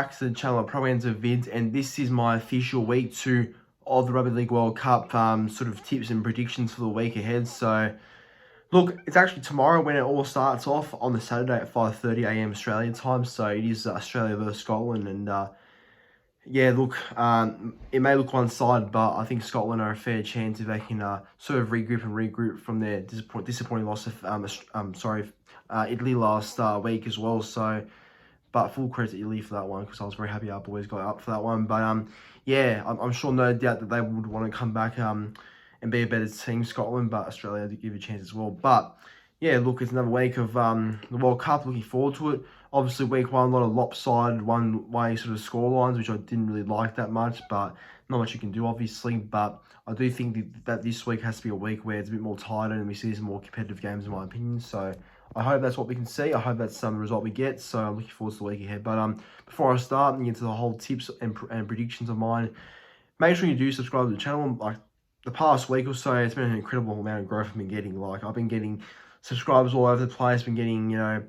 back to the channel of Pro Answer Vids, and this is my official week 2 of the Rugby League World Cup sort of tips and predictions for the week ahead. So, look, it's actually tomorrow when it all starts off on the Saturday at 5:30 AM Australian time. So it is Australia versus Scotland, and yeah, look, it may look one-sided, but I think Scotland are a fair chance if they can sort of regroup from their disappointing loss of Italy last week as well. So, but full credit to Italy for that one, because I was very happy our boys got up for that one. But yeah, I'm sure no doubt that they would want to come back and be a better team, Scotland, but Australia did give a chance as well. But yeah, look, it's another week of the World Cup. Looking forward to it. Obviously, week 1, a lot of lopsided one-way sort of score lines, which I didn't really like that much, but not much you can do, obviously. But I do think that this week has to be a week where it's a bit more tighter and we see some more competitive games, in my opinion. So I hope that's what we can see. I hope that's the result we get. So I'm looking forward to the week ahead. But before I start and get into the whole tips and predictions of mine, make sure you do subscribe to the channel. Like the past week or so, it's been an incredible amount of growth I've been getting. Like I've been getting subscribers all over the place. Been getting, you know,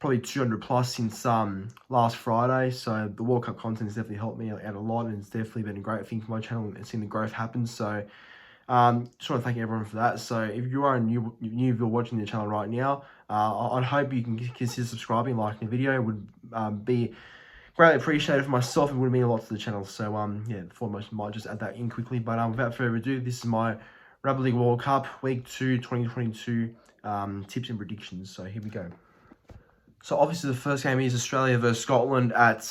probably 200 plus since last Friday. So the World Cup content has definitely helped me out a lot, and it's definitely been a great thing for my channel and seeing the growth happen. So just want to thank everyone for that. So if you are a new viewer watching the channel right now, I hope you can consider subscribing, liking the video. It would be greatly appreciated for myself. It would mean a lot to the channel. So yeah, foremost, I might just add that in quickly. But without further ado, this is my Rugby League World Cup Week 2 2022 tips and predictions. So here we go. So obviously the first game is Australia versus Scotland at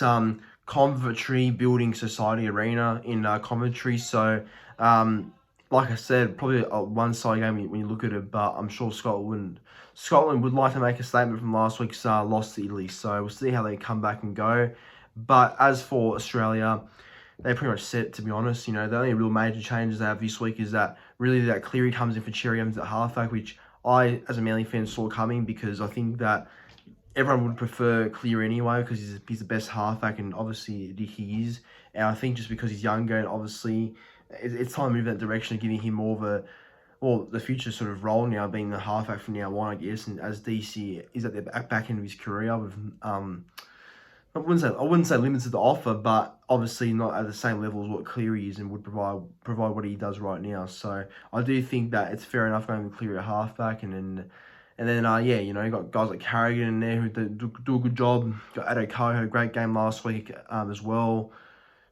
Coventry Building Society Arena in Coventry. So like I said, probably a one-sided game when you look at it, but I'm sure Scotland would like to make a statement from last week's loss to Italy. So we'll see how they come back and go. But as for Australia, they pretty much set, to be honest. You know, the only real major changes they have this week is that really that Cleary comes in for Cherry Evans at halfback, which I, as a Manly fan, saw coming, because I think that everyone would prefer Cleary anyway, because he's the best halfback, and obviously he is. And I think just because he's younger, and obviously it's time to move that direction of giving him more of a, well, the future sort of role now, being the halfback from now on, I guess. And as DC is at the back end of his career with I wouldn't say limited to offer, but obviously not at the same level as what Cleary is, and would provide what he does right now. So I do think that it's fair enough going with Cleary at halfback, and then yeah, you know, you got guys like Carrigan in there who do a good job. Got Ado Coe, had a great game last week as well.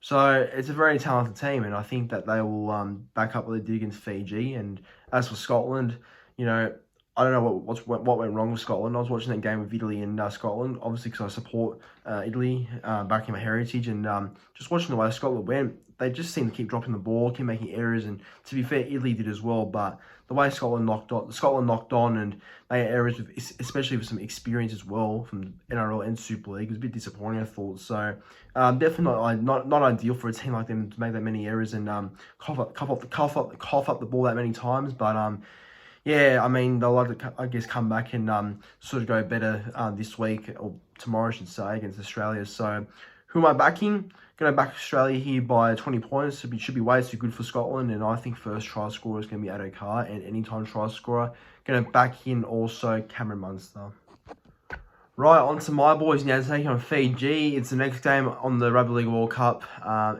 So it's a very talented team, and I think that they will back up what they did against Fiji. And as for Scotland, you know, I don't know what went wrong with Scotland. I was watching that game with Italy and Scotland, obviously because I support Italy, back in my heritage, and just watching the way Scotland went, they just seemed to keep dropping the ball, keep making errors, and to be fair, Italy did as well. But the way Scotland knocked on and made errors, especially with some experience as well from NRL and Super League, was a bit disappointing, I thought. So definitely not ideal for a team like them to make that many errors and cough up the ball that many times. But yeah, I mean, they'll like to, I guess, come back and sort of go better this week, or tomorrow, I should say, against Australia. So who am I backing? Going to back Australia here by 20 points. It should be way too good for Scotland. And I think first try scorer is going to be Ado Coe, and anytime try scorer. Going to back in also Cameron Munster. Right, on to my boys now, taking on Fiji. It's the next game on the Rugby League World Cup.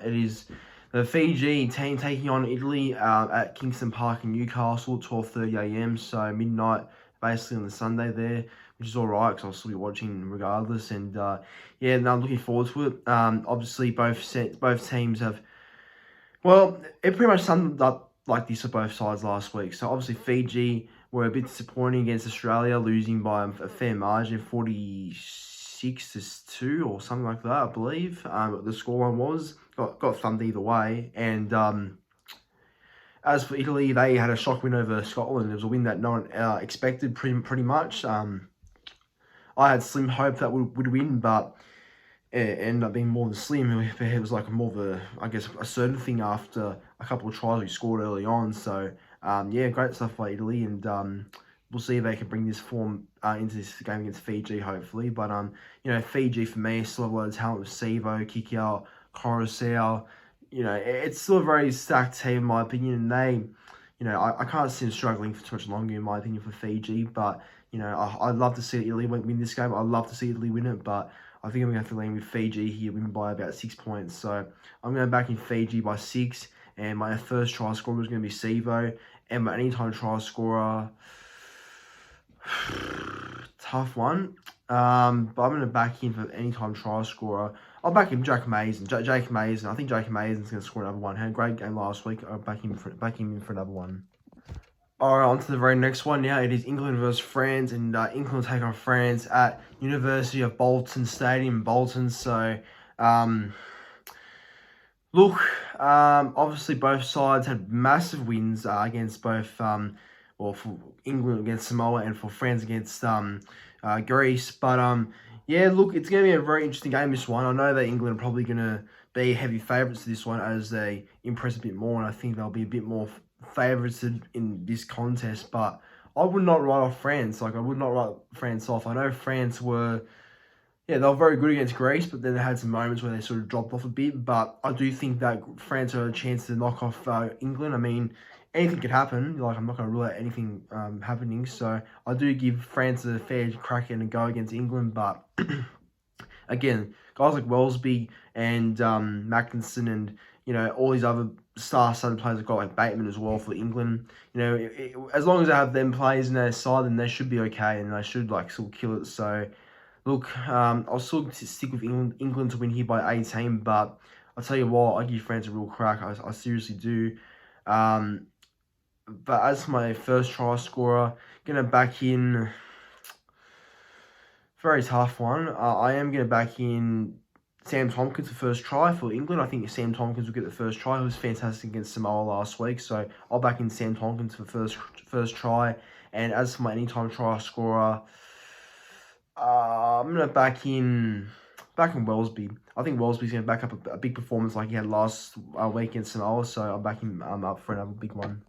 It is the Fiji team taking on Italy at Kingston Park in Newcastle at 12:30 AM. So midnight, basically on the Sunday there, which is all right because I'll still be watching regardless. And yeah, no, I'm looking forward to it. Obviously, both teams have, well, it pretty much summed up like this for both sides last week. So obviously Fiji were a bit disappointing against Australia, losing by a fair margin, 46-2 or something like that, I believe. The scoreline was got thumped either way. And as for Italy, they had a shock win over Scotland. It was a win that no one expected, pretty much. I had slim hope that would win, but it ended up being more than slim. It was like more of a, I guess, a certain thing after a couple of tries we scored early on. So yeah, great stuff by Italy, and we'll see if they can bring this form into this game against Fiji, hopefully. But you know, Fiji for me still have a lot of talent with Sivo, Kikau, Coruscant. You know, it's still a very stacked team in my opinion, and they, you know, I can't see them struggling for too much longer in my opinion for Fiji. But you know, I'd love to see Italy win this game. I'd love to see Italy win it, but I think I'm going to have to lean with Fiji here, win by about 6 points. So I'm going back in Fiji by 6. And my first try scorer is going to be Sivo. And my anytime try scorer, tough one. But I'm going to back in for anytime try scorer. I'll back him, Jake Mason. Jake Mason. I think Jake Mason's going to score another one. Had a great game last week. I'll back him in for another one. All right, on to the very next one now. It is England versus France, and England will take on France at University of Bolton Stadium in Bolton. So, obviously both sides had massive wins against both, for England against Samoa and for France against Greece. But, yeah, look, it's going to be a very interesting game, this one. I know that England are probably going to be heavy favourites to this one as they impress a bit more, and I think they'll be a bit more favourites in this contest, but I would not write off France. I would not write France off. I know France were, they were very good against Greece, but then they had some moments where they sort of dropped off a bit. But I do think that France had a chance to knock off England. I mean, anything could happen. I'm not going to rule out anything happening. So I do give France a fair crack and a go against England. But again, guys like Wellesby and Mackinson and all these other star-studded players have got like Bateman as well for England. As long as they have them players in their side, then they should be okay and they should still kill it. So, look, I'll still stick with England to win here by 18, but I'll tell you what, I give France a real crack. I seriously do. But as for my first try scorer, gonna back in. Very tough one. I am gonna back in Sam Tompkins for first try for England. I think Sam Tompkins will get the first try. He was fantastic against Samoa last week, so I'll back in Sam Tompkins for first try. And as for my anytime try scorer, I'm gonna back in Wellesby. I think Wellesby's gonna back up a big performance like he had last week against Samoa, so I'll back him up for another big one.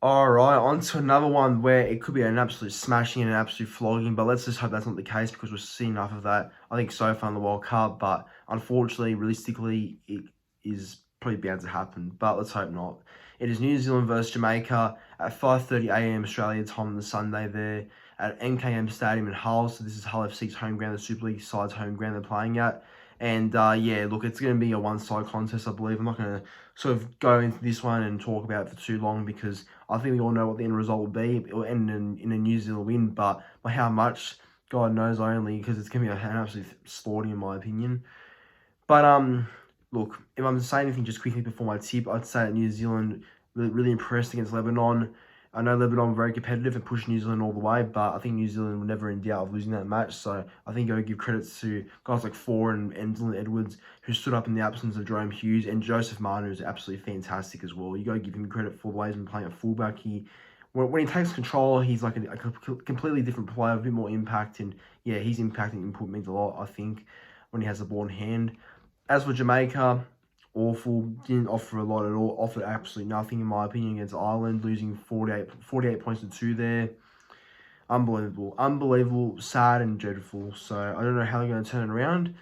All right, on to another one where it could be an absolute smashing and an absolute flogging, but let's just hope that's not the case because we've seen enough of that, I think, so far in the World Cup. But unfortunately, realistically, it is probably bound to happen, but let's hope not. It is New Zealand versus Jamaica at 5:30 a.m. Australia time on the Sunday there at MKM Stadium in Hull. So this is Hull FC's home ground, the Super League side's home ground they're playing at. And yeah, look, it's going to be a one-side contest, I believe. I'm not going to sort of go into this one and talk about it for too long because I think we all know what the end result will be. It will end in a New Zealand win, but by how much, God knows only, because it's going to be an absolute slaughter in my opinion. But look, if I'm to say anything just quickly before my tip, I'd say that New Zealand really impressed against Lebanon. I know Lebanon were very competitive and pushed New Zealand all the way, but I think New Zealand were never in doubt of losing that match. So I think I would give credits to guys like Four and Dylan Edwards, who stood up in the absence of Jerome Hughes, and Joseph Manu is absolutely fantastic as well. You got to give him credit for the way he's been playing at fullback. When he takes control, he's like a completely different player, a bit more impact, and yeah, his impact and input means a lot, I think, when he has the ball in hand. As for Jamaica, awful, didn't offer a lot at all, offered absolutely nothing in my opinion against Ireland, losing 48 points to 2 there. Unbelievable, sad and dreadful. So I don't know how they're going to turn it around,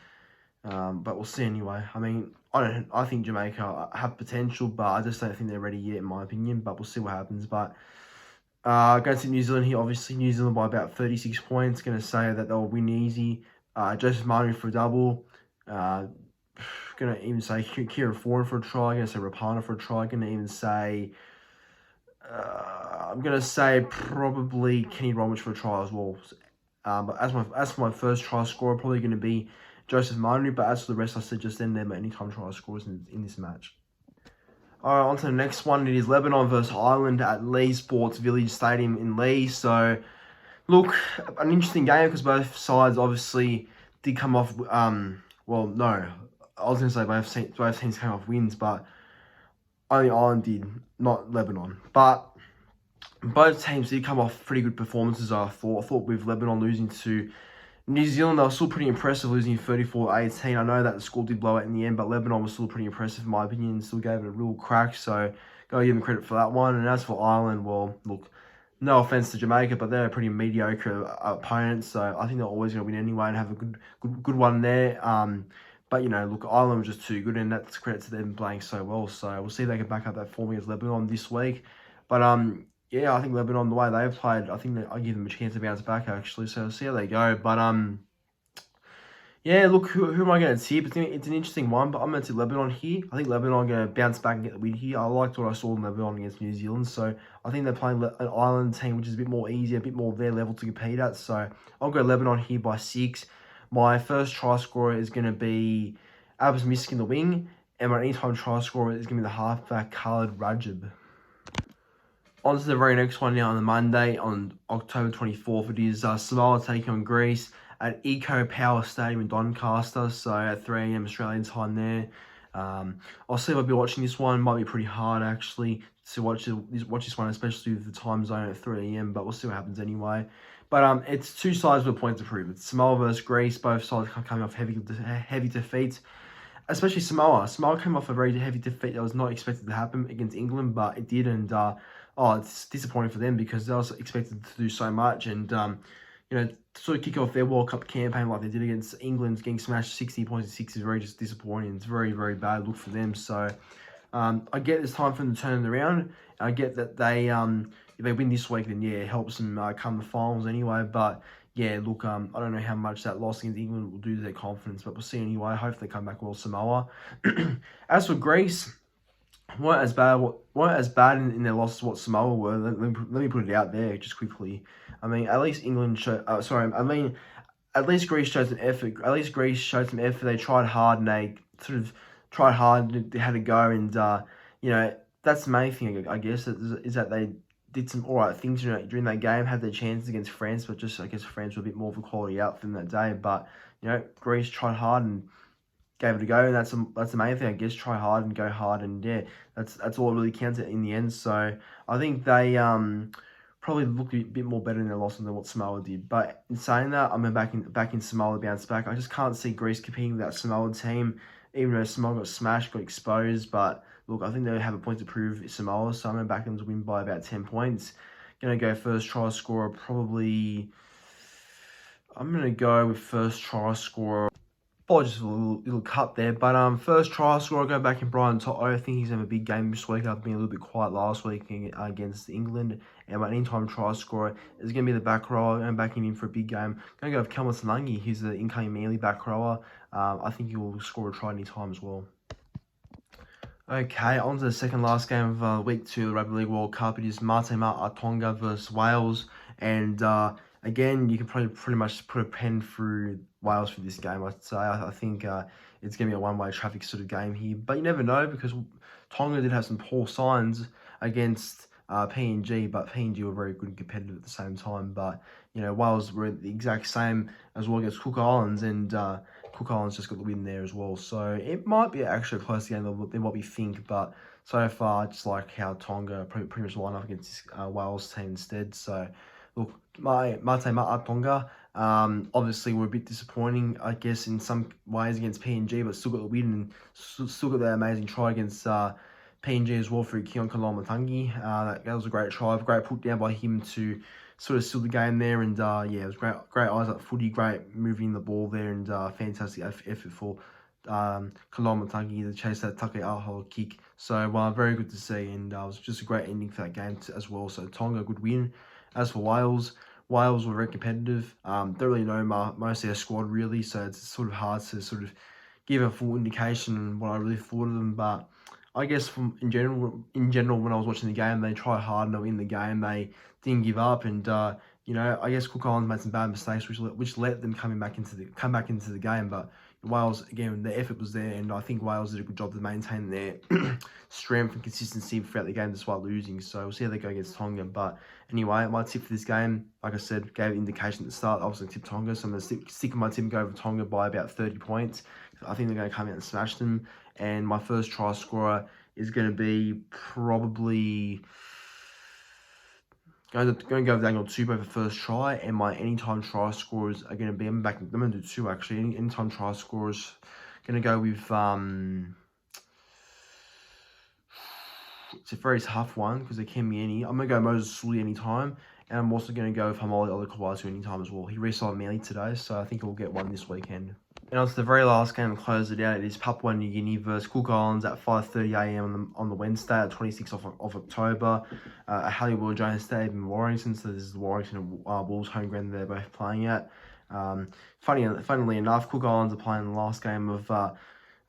but we'll see anyway. I mean, I think Jamaica have potential, but I just don't think they're ready yet in my opinion, but we'll see what happens. But going to New Zealand here, obviously New Zealand by about 36 points, going to say that they'll win easy. Joseph Manu for a double. Going to even say Kieran Foran for a try. Going to say Rapana for a try. Going to even say I'm going to say probably Kenny Bromwich for a try as well. But as for my first try scorer, probably going to be Joseph Manu. But as for the rest, I said just then, they're my anytime try scorers in this match. All right, on to the next one. It is Lebanon versus Ireland at Leigh Sports Village Stadium in Leigh. So, look, an interesting game because both sides obviously did come off. Well, no, I was going to say both teams came off wins, but only Ireland did, not Lebanon. But both teams did come off pretty good performances, I thought. I thought with Lebanon losing to New Zealand, they were still pretty impressive, losing 34-18. I know that the score did blow out in the end, but Lebanon was still pretty impressive, in my opinion, and still gave it a real crack. So, gotta give them credit for that one. And as for Ireland, well, look, no offense to Jamaica, but they're a pretty mediocre opponent, so I think they're always going to win anyway and have a good one there. But, you know, look, Ireland was just too good, and that's credit to them playing so well. So we'll see if they can back up that form against Lebanon this week. But, yeah, I think Lebanon, the way they've played, I think I give them a chance to bounce back, actually. So we'll see how they go. But, Yeah, look, who am I going to tip? It's an interesting one, but I'm going to tip Lebanon here. I think Lebanon are going to bounce back and get the win here. I liked what I saw in Lebanon against New Zealand, so I think they're playing an island team, which is a bit more easier, a bit more their level to compete at. So I'll go Lebanon here by 6. My first try scorer is going to be Abs Misk in the wing, and my anytime try scorer is going to be the halfback Khalid Rajab. On to the very next one now on the Monday, on October 24th. It is Samoa taking on Greece at Eco Power Stadium in Doncaster, so at 3 a.m. Australian time there. I'll see if I'll be watching this one. Might be pretty hard, actually, to watch this one, especially with the time zone at 3 a.m., but we'll see what happens anyway. But it's two sides with a point to prove. It's Samoa versus Greece, both sides coming off heavy defeats. Especially Samoa. Samoa came off a very heavy defeat that was not expected to happen against England, but it did, and it's disappointing for them because they was expected to do so much, and sort of kick off their World Cup campaign like they did against England, getting smashed 60 points to 6 is very just disappointing. It's very, very bad look for them. So I get it's time for them to turn it around. I get that they if they win this week, then yeah, it helps them come the finals anyway. But yeah, look, I don't know how much that loss against England will do to their confidence, but we'll see anyway. Hopefully they come back well, Samoa. As for Greece, weren't as bad in their loss as what Samoa were. Let me put it out there just quickly. I mean, at least England showed. At least Greece showed some effort. At least Greece showed some effort. They tried hard and they sort of tried hard. They had a go, and that's the main thing, I guess, is that they did some alright things during that game. Had their chances against France, but just I guess France were a bit more of a quality outfit that day. But Greece tried hard and gave it a go, and that's the main thing, I guess. Try hard and go hard, and yeah, that's all that really counts in the end. So I think they probably looked a bit more better in their loss than what Samoa did. But in saying that, I'm back in Samoa to bounce back. I just can't see Greece competing with that Samoa team, even though Samoa got smashed, got exposed. But look, I think they have a point to prove Samoa, so I'm back them to win by about 10 points. Gonna go first try scorer, probably. I'm gonna go with first try scorer. Apologies for a little cut there, but first try scorer, I'll go back in Brian Toto. I think he's having a big game this week after being a little bit quiet last week against England. And my anytime try scorer is going to be the back rower. I'm backing him for a big game. I'm going to go with Kelma Sanangi. He's the incoming Manly back rower. I think he will score a try anytime as well. Okay, on to the second last game of week 2 of the Rugby League World Cup. It is Mate Ma'a Tonga versus Wales, and again, you can probably pretty much put a pen through Wales for this game, I'd say. I think it's going to be a one-way traffic sort of game here. But you never know, because Tonga did have some poor signs against PNG, but PNG were very good and competitive at the same time. But, Wales were the exact same as well against Cook Islands, and Cook Islands just got the win there as well. So it might be actually a close game than what we think, but so far, just like how Tonga pretty much line up against this Wales team instead. So, look, Mate Ma'a Tonga, obviously were a bit disappointing, I guess, in some ways against PNG, but still got the win and still got that amazing try against PNG as well through Keon Kalamatangi. That was a great try, great put down by him to sort of seal the game there, and yeah, it was great eyes up footy, great moving the ball there, and fantastic effort for Kalamatangi to chase that Take Aho kick. So very good to see, and it was just a great ending for that game as well. So Tonga, good win. As for Wales were very competitive. Don't really know most of their squad really, so it's sort of hard to sort of give a full indication on what I really thought of them. But I guess in general, when I was watching the game, they tried hard and they were in the game. They didn't give up, and I guess Cook Islands made some bad mistakes, which let them come back into the game. But Wales, again, the effort was there, and I think Wales did a good job to maintain their strength and consistency throughout the game despite losing. So we'll see how they go against Tonga. But anyway, my tip for this game, like I said, gave an indication at the start. Obviously, tip Tonga, so I'm going to stick with my tip and go over Tonga by about 30 points. I think they're going to come out and smash them. And my first try scorer is going to be probably going to go with Daniel Tupou for first try, and my anytime try scorers are going to be, I'm going to do 2 actually. Anytime try scorers, going to go with, it's a very tough one because there can be any. I'm going to go Moses Sully anytime, and I'm also going to go with Hamali Olakawatu anytime as well. He re-signed Manly today, so I think he'll get one this weekend. And on to the very last game to close it out. It is Papua New Guinea versus Cook Islands at 5:30 a.m. on the Wednesday, at 26th of October, at Halliwell Jones Stadium in Warrington. So this is the Warrington Wolves home ground they're both playing at. Funnily enough, Cook Islands are playing the last game of the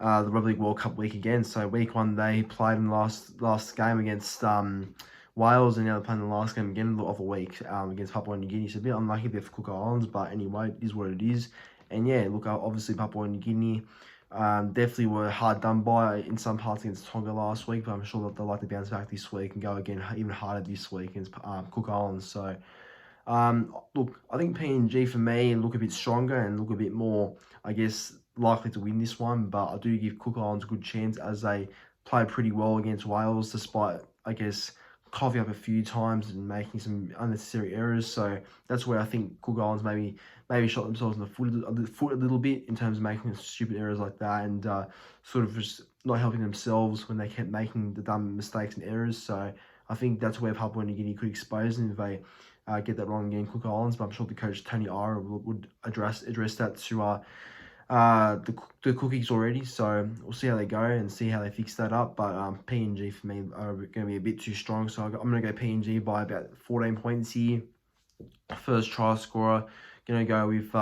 Rugby League World Cup week again. So week 1 they played in the last game against Wales, and now they're playing the last game again of the week against Papua New Guinea. So a bit unlucky there for Cook Islands, but anyway, it is what it is. And yeah, look, obviously Papua New Guinea definitely were hard done by in some parts against Tonga last week, but I'm sure that they'll like to bounce back this week and go again even harder this week against Cook Islands. So look, I think PNG for me look a bit stronger and look a bit more, I guess, likely to win this one. But I do give Cook Islands a good chance as they played pretty well against Wales, despite, I guess, coughing up a few times and making some unnecessary errors. So that's where I think Cook Islands maybe shot themselves in the foot a little bit in terms of making stupid errors like that, and sort of just not helping themselves when they kept making the dumb mistakes and errors. So I think that's where Papua New Guinea could expose them if they get that wrong again, Cook Islands. But I'm sure the coach Tony Ira would address that to the Cookies already. So we'll see how they go and see how they fix that up. But PNG for me are going to be a bit too strong, so I'm going to go PNG by about 14 points here. First try scorer, going to go with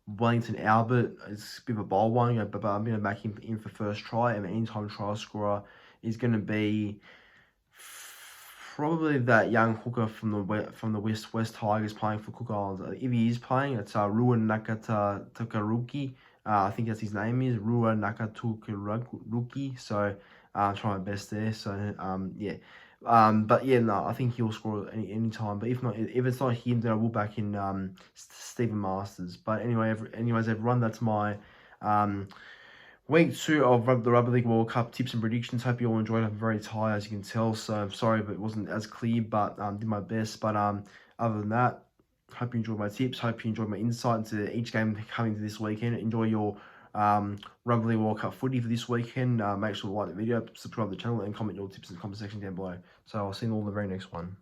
Wellington Albert. It's a bit of a bold one, but I'm going to back him in for first try. And anytime try scorer is going to be probably that young hooker from the West Tigers playing for Cook Islands. If he is playing, it's Rua Nakataruki. I think that's his name is Rua Nakataruki. So I'm trying my best there. So yeah. But yeah, no, I think he'll score any time. But if it's not him, then I will back in Stephen Masters. But anyways, everyone, that's my Week 2 of the Rugby League World Cup tips and predictions. Hope you all enjoyed. I'm very tired, as you can tell, so I'm sorry if it wasn't as clear, but did my best. But other than that, hope you enjoyed my tips. Hope you enjoyed my insight into each game coming to this weekend. Enjoy your Rugby League World Cup footy for this weekend. Make sure to like the video, subscribe to the channel, and comment your tips in the comment section down below. So I'll see you all in the very next one.